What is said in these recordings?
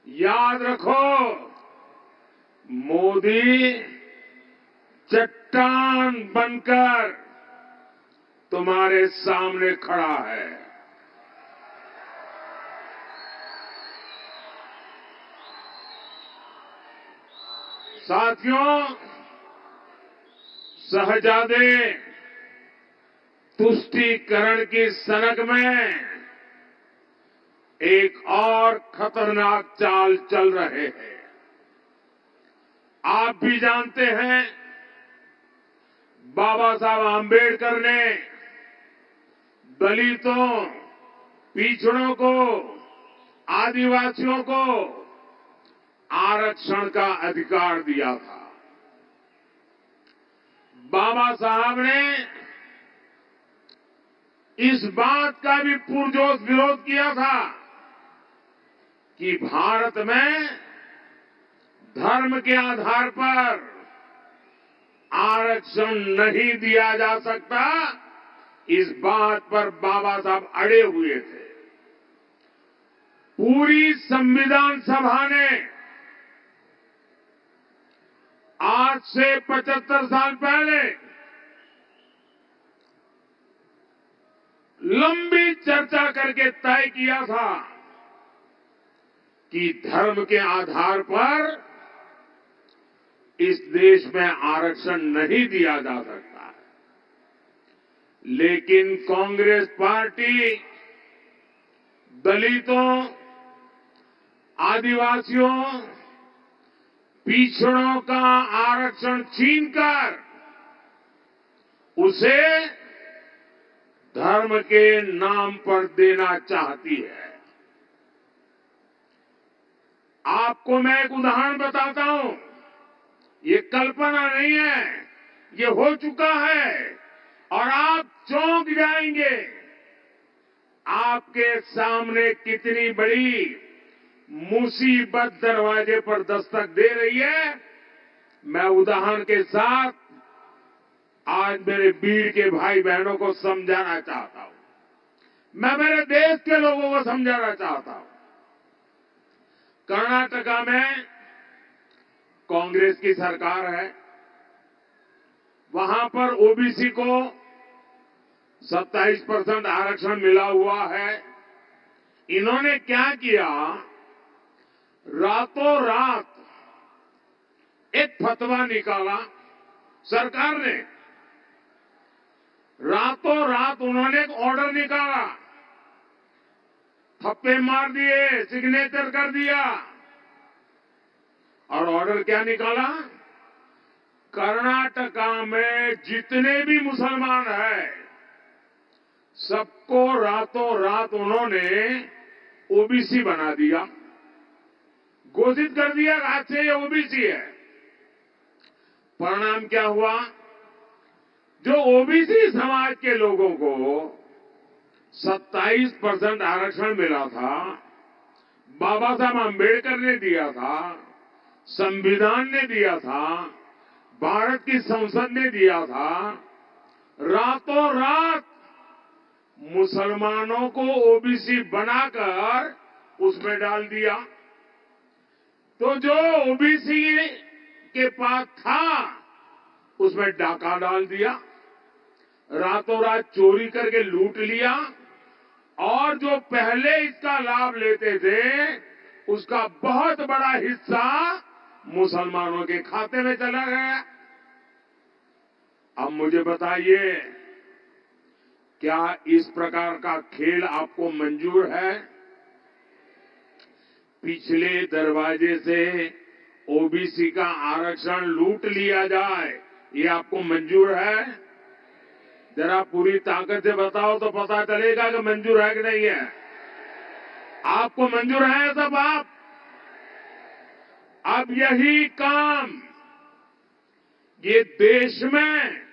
याद रखो, मोदी चट्टान बनकर तुम्हारे सामने खड़ा है। साथियों, शहजादे तुष्टीकरण की सनक में एक और खतरनाक चाल चल रहे हैं। आप भी जानते हैं, बाबा साहब आंबेडकर ने दलितों, पिछड़ों को, आदिवासियों को आरक्षण का अधिकार दिया था। बाबा साहब ने इस बात का भी पुरजोश विरोध किया था कि भारत में धर्म के आधार पर आरक्षण नहीं दिया जा सकता। इस बात पर बाबा साहब अड़े हुए थे। पूरी संविधान सभा ने आज से 75 साल पहले लंबी चर्चा करके तय किया था कि धर्म के आधार पर इस देश में आरक्षण नहीं दिया जा सकता है। लेकिन कांग्रेस पार्टी दलितों, आदिवासियों, पिछड़ों का आरक्षण छीनकर उसे धर्म के नाम पर देना चाहती है। आपको मैं एक उदाहरण बताता हूं। ये कल्पना नहीं है, ये हो चुका है और आप चौंक जाएंगे। आपके सामने कितनी बड़ी मुसीबत दरवाजे पर दस्तक दे रही है। मैं उदाहरण के साथ आज मेरे बीड़ के भाई बहनों को समझाना चाहता हूं। मैं मेरे देश के लोगों को समझाना चाहता हूं। कर्नाटका में कांग्रेस की सरकार है। वहां पर ओबीसी को 27% आरक्षण मिला हुआ है। इन्होंने क्या किया, रातों रात एक फतवा निकाला। सरकार ने रातों रात उन्होंने एक ऑर्डर निकाला, थप्पे मार दिए, सिग्नेचर कर दिया और ऑर्डर क्या निकाला, कर्नाटका में जितने भी मुसलमान हैं सबको रातों रात उन्होंने ओबीसी बना दिया, घोषित कर दिया आज से ये ओबीसी है। परिणाम क्या हुआ, जो ओबीसी समाज के लोगों को 27% आरक्षण मिला था, बाबा साहब आंबेडकर ने दिया था, संविधान ने दिया था, भारत की संसद ने दिया था, रातों रात मुसलमानों को ओबीसी बनाकर उसमें डाल दिया। तो जो ओबीसी के पास था उसमें डाका डाल दिया, रातों रात चोरी करके लूट लिया और जो पहले इसका लाभ लेते थे उसका बहुत बड़ा हिस्सा मुसलमानों के खाते में चला गया। अब मुझे बताइए, क्या इस प्रकार का खेल आपको मंजूर है? पिछले दरवाजे से ओबीसी का आरक्षण लूट लिया जाए, ये आपको मंजूर है? जरा पूरी ताकत से बताओ तो पता चलेगा कि मंजूर है कि नहीं है। आपको मंजूर है सब आप? अब यही काम ये देश में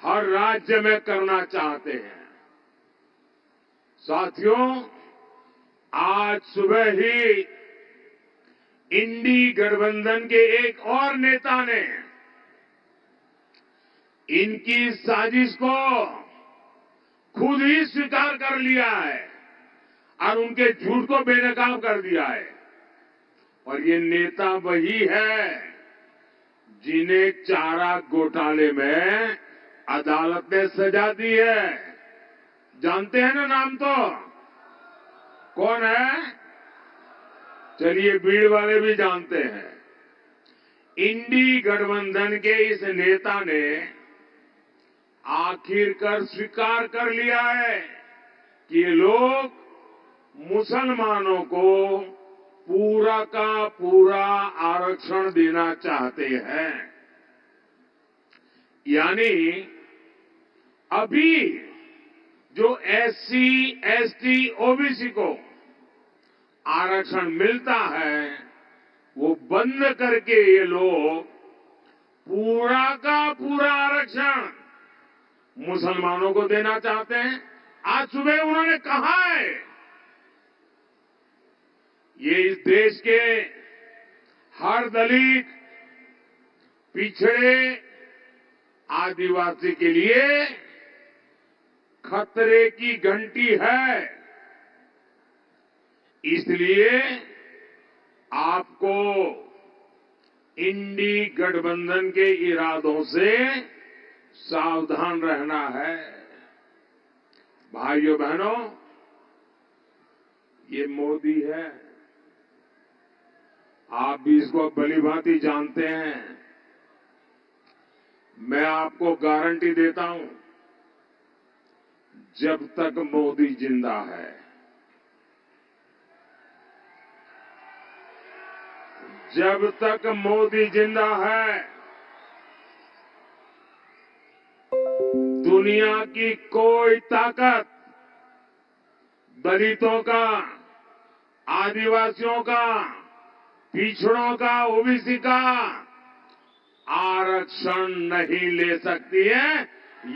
हर राज्य में करना चाहते हैं। साथियों, आज सुबह ही इंडी गठबंधन के एक और नेता ने इनकी साजिश को खुद ही स्वीकार कर लिया है और उनके झूठ को बेनकाब कर दिया है। और ये नेता वही है जिन्हें चारा घोटाले में अदालत ने सजा दी है। जानते हैं ना नाम तो? कौन है? चलिए भीड़ वाले भी जानते हैं। इंडी गठबंधन के इस नेता ने आखिरकार स्वीकार कर लिया है कि ये लोग मुसलमानों को पूरा का पूरा आरक्षण देना चाहते हैं। यानी अभी जो एससी, एसटी, ओबीसी को आरक्षण मिलता है वो बंद करके ये लोग पूरा का पूरा आरक्षण मुसलमानों को देना चाहते हैं। आज सुबह उन्होंने कहा है ये इस देश के हर दलित, पिछड़े, आदिवासी के लिए खतरे की घंटी है। इसलिए आपको इंडी गठबंधन के इरादों से सावधान रहना है। भाइयों बहनों, ये मोदी है, आप भी इसको भलीभांति जानते हैं। मैं आपको गारंटी देता हूं, जब तक मोदी जिंदा है, जब तक मोदी जिंदा है, दुनिया की कोई ताकत दलितों का, आदिवासियों का, पिछड़ों का, ओबीसी का आरक्षण नहीं ले सकती है।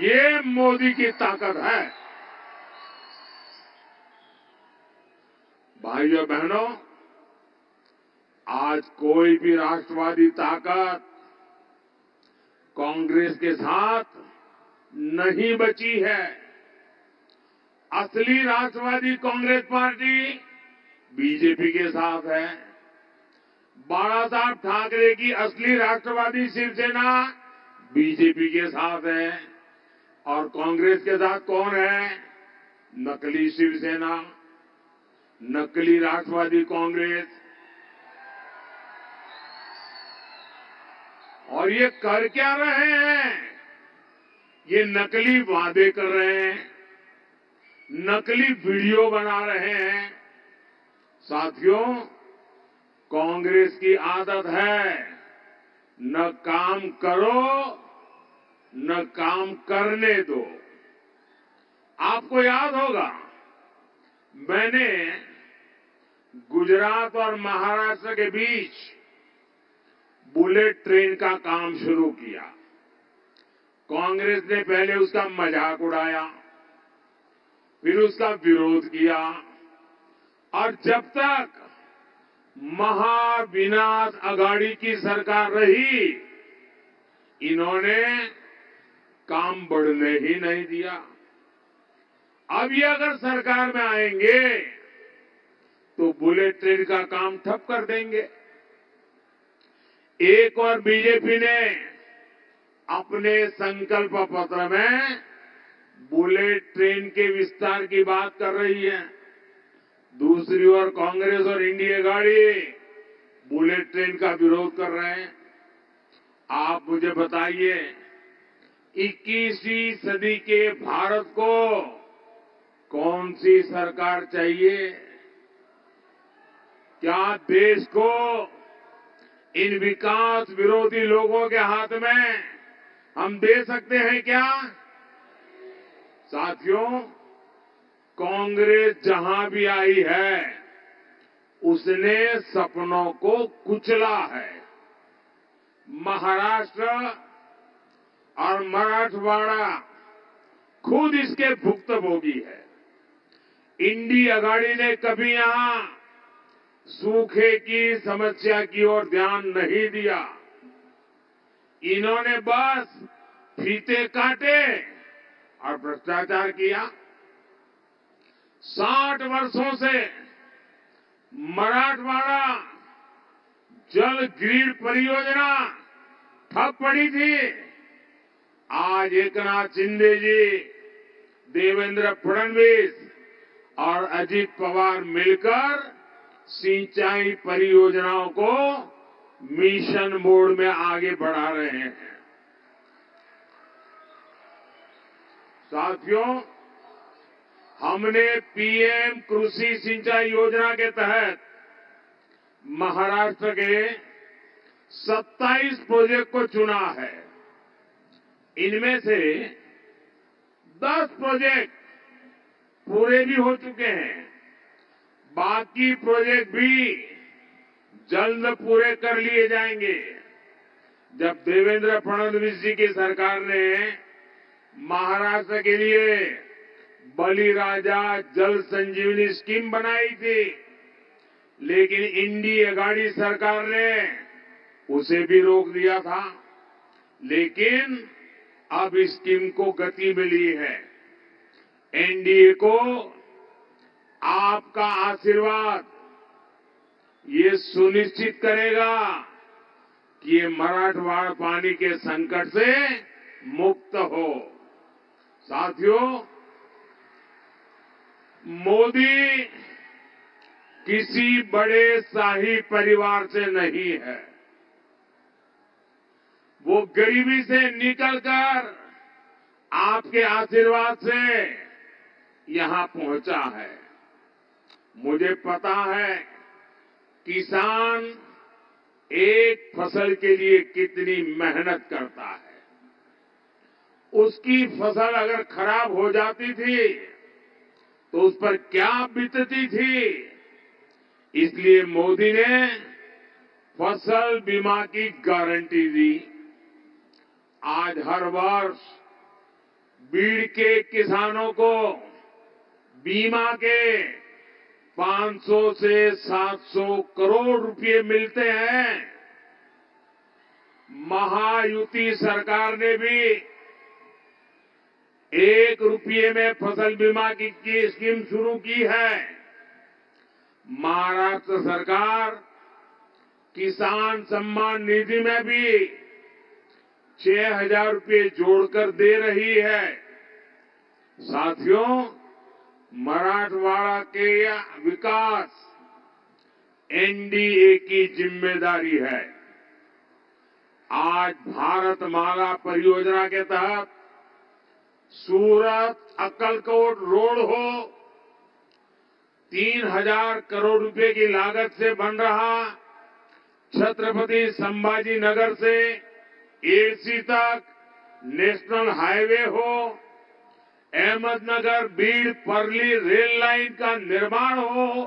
ये मोदी की ताकत है। भाइयों बहनों, आज कोई भी राष्ट्रवादी ताकत कांग्रेस के साथ नहीं बची है। असली राष्ट्रवादी कांग्रेस पार्टी बीजेपी के साथ है। बाला साहब ठाकरे की असली राष्ट्रवादी शिवसेना बीजेपी के साथ है। और कांग्रेस के साथ कौन है? नकली शिवसेना, नकली राष्ट्रवादी कांग्रेस। और ये कर क्या रहे हैं? ये नकली वादे कर रहे हैं, नकली वीडियो बना रहे हैं। साथियों, कांग्रेस की आदत है न काम करो न काम करने दो। आपको याद होगा, मैंने गुजरात और महाराष्ट्र के बीच बुलेट ट्रेन का काम शुरू किया। कांग्रेस ने पहले उसका मजाक उड़ाया, फिर उसका विरोध किया, और जब तक महाविनाश अघाड़ी की सरकार रही, इन्होंने काम बढ़ने ही नहीं दिया। अब ये अगर सरकार में आएंगे तो बुलेट ट्रेन का काम ठप कर देंगे। एक और बीजेपी ने अपने संकल्प पत्र में बुलेट ट्रेन के विस्तार की बात कर रही है। दूसरी ओर कांग्रेस और इंडिया गाड़ी बुलेट ट्रेन का विरोध कर रहे हैं। आप मुझे बताइए, 21वीं सदी के भारत को कौन सी सरकार चाहिए? क्या देश को इन विकास विरोधी लोगों के हाथ में हम दे सकते हैं क्या? साथियों, कांग्रेस जहां भी आई है उसने सपनों को कुचला है। महाराष्ट्र और मराठवाड़ा खुद इसके भुक्तभोगी है। इंडी अघाड़ी ने कभी यहां सूखे की समस्या की ओर ध्यान नहीं दिया। इन्होंने बस फीते काटे और भ्रष्टाचार किया। 60 वर्षों से मराठवाड़ा जल ग्रिड परियोजना ठप पड़ी थी। आज एकनाथ शिंदे जी, देवेंद्र फडणवीस और अजीत पवार मिलकर सिंचाई परियोजनाओं को मिशन मोड में आगे बढ़ा रहे हैं। साथियों, हमने पीएम कृषि सिंचाई योजना के तहत महाराष्ट्र के 27 प्रोजेक्ट को चुना है। इनमें से 10 प्रोजेक्ट पूरे भी हो चुके हैं। बाकी प्रोजेक्ट भी जल्द पूरे कर लिए जाएंगे। जब देवेंद्र फडणवीस जी की सरकार ने महाराष्ट्र के लिए बलिराजा जल संजीवनी स्कीम बनाई थी, लेकिन इंडी अगाड़ी सरकार ने उसे भी रोक दिया था। लेकिन अब इस स्कीम को गति मिली है। एनडीए को आपका आशीर्वाद ये सुनिश्चित करेगा कि ये मराठवाड़ा पानी के संकट से मुक्त हो। साथियों, मोदी किसी बड़े शाही परिवार से नहीं है। वो गरीबी से निकलकर आपके आशीर्वाद से यहां पहुंचा है। मुझे पता है किसान एक फसल के लिए कितनी मेहनत करता है। उसकी फसल अगर खराब हो जाती थी तो उस पर क्या बीतती थी। इसलिए मोदी ने फसल बीमा की गारंटी दी। आज हर वर्ष बीड़ के किसानों को बीमा के 500 से 700 करोड़ रुपए मिलते हैं। महायुति सरकार ने भी 1 रुपये में फसल बीमा की स्कीम शुरू की है। महाराष्ट्र सरकार किसान सम्मान निधि में भी 6,000 रुपये जोड़कर दे रही है। साथियों, मराठवाड़ा के विकास एनडीए की जिम्मेदारी है। आज भारतमाला परियोजना के तहत सूरत अक्कलकोट रोड हो 3,000 करोड़ रुपए की लागत से बन रहा, छत्रपति संभाजी नगर से एसी तक नेशनल हाईवे हो, अहमदनगर बीड़ परली रेल लाइन का निर्माण हो।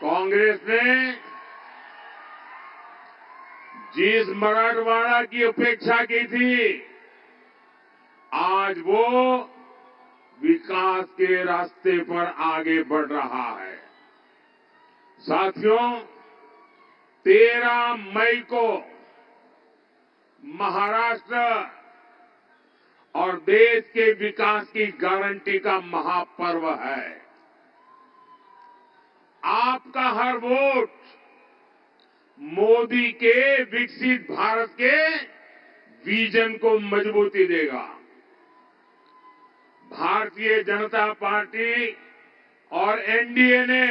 कांग्रेस ने जिस मराठवाड़ा की उपेक्षा की थी, आज वो विकास के रास्ते पर आगे बढ़ रहा है। साथियों, 13 मई को महाराष्ट्र और देश के विकास की गारंटी का महापर्व है। आपका हर वोट मोदी के विकसित भारत के विजन को मजबूती देगा। भारतीय जनता पार्टी और एनडीए ने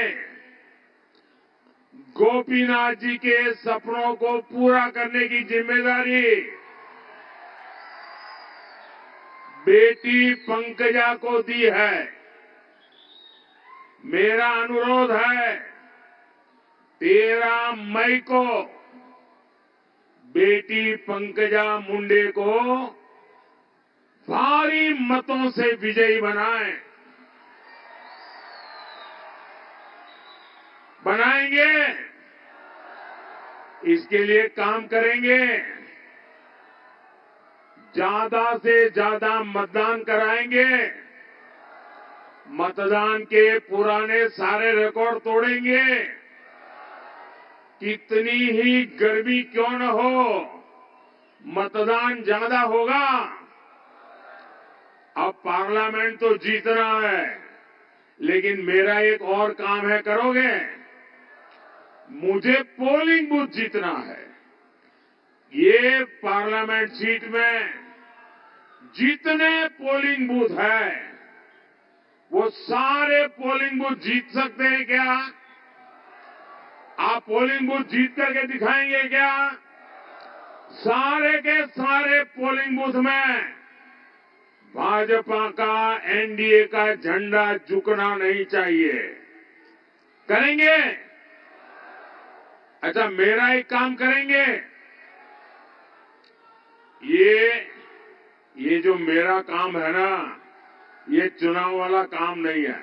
गोपीनाथ जी के सपनों को पूरा करने की जिम्मेदारी बेटी पंकजा को दी है। मेरा अनुरोध है, 13 मई को बेटी पंकजा मुंडे को भारी मतों से विजयी बनाएंगे। इसके लिए काम करेंगे। ज्यादा से ज्यादा मतदान कराएंगे। मतदान के पुराने सारे रिकॉर्ड तोड़ेंगे। कितनी ही गर्मी क्यों न हो, मतदान ज्यादा होगा। अब पार्लियामेंट तो जीतना है, लेकिन मेरा एक और काम है, करोगे? मुझे पोलिंग बूथ जीतना है। ये पार्लियामेंट सीट में जितने पोलिंग बूथ है वो सारे पोलिंग बूथ जीत सकते हैं क्या? आप पोलिंग बूथ जीत करके दिखाएंगे क्या? सारे के सारे पोलिंग बूथ में भाजपा का, एनडीए का झंडा झुकना नहीं चाहिए। करेंगे? अच्छा, मेरा एक काम करेंगे। ये जो मेरा काम है ना, ये चुनाव वाला काम नहीं है,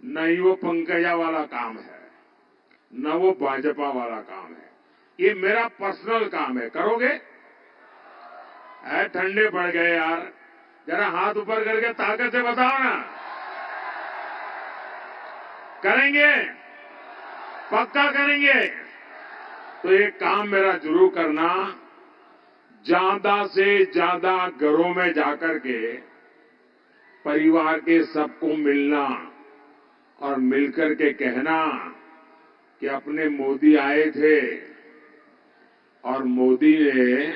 न ही वो पंकजा वाला काम है, न वो भाजपा वाला काम है। ये मेरा पर्सनल काम है। करोगे? ठंडे पड़ गए यार, जरा हाथ ऊपर करके ताकत से बताओ ना। करेंगे? पक्का करेंगे? तो एक काम मेरा जरूर करना, ज्यादा से ज्यादा घरों में जाकर के परिवार के सबको मिलना और मिलकर के कहना कि अपने मोदी आए थे और मोदी ने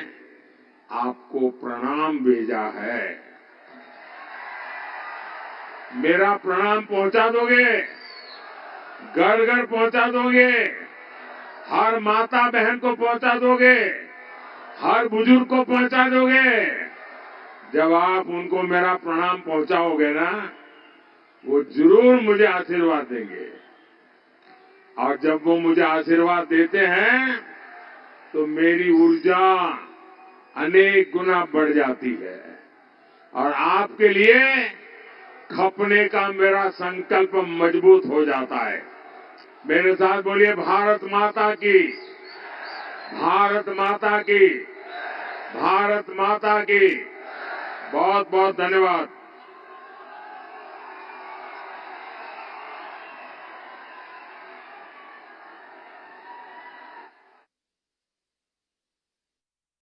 आपको प्रणाम भेजा है। मेरा प्रणाम पहुंचा दोगे? घर घर पहुंचा दोगे? हर माता बहन को पहुंचा दोगे? हर बुजुर्ग को पहुंचा दोगे? जब आप उनको मेरा प्रणाम पहुंचाओगे ना, वो जरूर मुझे आशीर्वाद देंगे। और जब वो मुझे आशीर्वाद देते हैं तो मेरी ऊर्जा अनेक गुना बढ़ जाती है और आपके लिए खपने का मेरा संकल्प मजबूत हो जाता है। मेरे साथ बोलिए, भारत माता की, भारत माता की, भारत माता की। बहुत बहुत धन्यवाद।